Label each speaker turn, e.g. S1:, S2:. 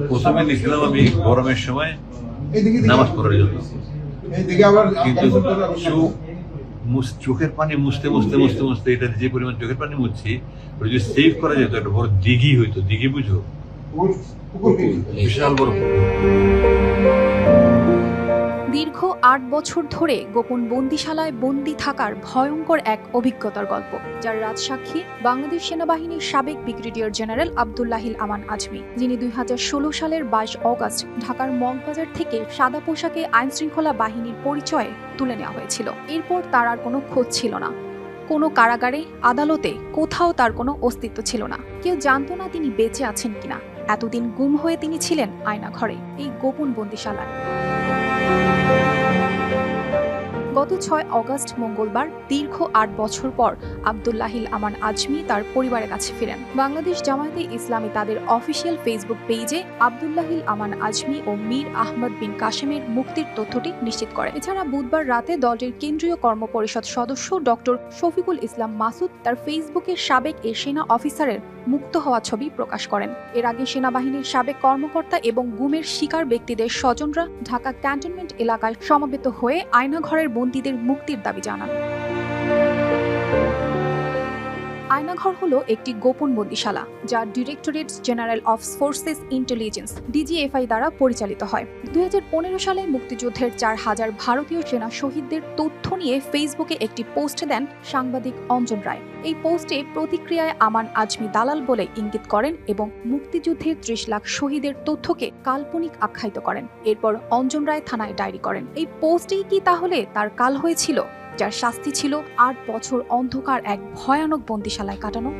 S1: প্রথমে দেখছিলাম আমি গরমের সময় নামাজ পড়ার জন্য, কিন্তু চোখের পানি মুছতে মুছতে মুছতে মুছতে এটা যে পরিমাণ চোখের পানি মুছছি, ওটা যদি সেভ করা যেত একটা বড় দিঘি হইতো। দিঘি বুঝো? বিশাল বড়।
S2: দীর্ঘ ৮ বছর ধরে গোপন বন্দিশালায় বন্দী থাকার ভয়ঙ্কর এক অভিজ্ঞতার গল্প, যার রাজসাক্ষী বাংলাদেশ সেনাবাহিনীর সাবেক ব্রিগেডিয়ার জেনারেল আব্দুল্লাহিল আমান আজমি, যিনি ২০১৬ সালের ২২ অগস্ট ঢাকার মগবাজার থেকে সাদা পোশাকে আইনশৃঙ্খলা বাহিনীর পরিচয়ে তুলে নেওয়া হয়েছিল। এরপর তার আর কোনো খোঁজ ছিল না। কোনো কারাগারে, আদালতে, কোথাও তার কোনো অস্তিত্ব ছিল না। কেউ জানতো না তিনি বেঁচে আছেন কিনা। এতদিন গুম হয়ে তিনি ছিলেন আয়না ঘরে, এই গোপন বন্দিশালায়। গত ৬ অগস্ট মঙ্গলবার দীর্ঘ ৮ বছর পর আব্দুল্লাহিল আমান আজমি তার পরিবারের কাছে ফিরেন। বাংলাদেশ জামায়াতে ইসলামী তাদের অফিসিয়াল ফেসবুক পেজে আব্দুল্লাহিল আমান আজমি ও মীর আহমদ বিন কাশেমের মুক্তির তথ্যটি নিশ্চিত করে। এছাড়া বুধবার রাতে দলটির কেন্দ্রীয় কর্মপরিষদ সদস্য ডক্টর শফিকুল ইসলাম মাসুদ তার ফেসবুকে সাবেক এ সেনা অফিসারের মুক্ত হওয়া ছবি প্রকাশ করেন। এর আগে সেনাবাহিনীর সাবেক কর্মকর্তা এবং গুমের শিকার ব্যক্তিদের স্বজনরা ঢাকা ক্যান্টনমেন্ট এলাকায় সমবেত হয়ে আয়নাঘরের বন্দীদের মুক্তির দাবি জানান। আয়নাঘর হলো একটি গোপন বন্দিশালা, যা directorate general of forces intelligence DGFI দ্বারা পরিচালিত হয়। ২০১৫ সালে মুক্তিযুদ্ধের ৪,০০০ ভারতীয় সেনা শহীদদের তথ্য নিয়ে ফেসবুকে একটি পোস্ট দেন সাংবাদিক অঞ্জন রায়। এই পোস্টে প্রতিক্রিয়ায় আমান আজমি দালাল বলে ইঙ্গিত করেন এবং মুক্তিযুদ্ধের ৩০ লাখ শহীদের তথ্যকে কাল্পনিক আখ্যায়িত করেন। এরপর অঞ্জন রায় থানায় ডায়েরি করেন। এই পোস্টেই কি তাহলে তার কাল হয়েছিল, যার শাস্তি ছিল ৮ বছর অন্ধকার এক ভয়ানক বন্দিশালায় কাটানো?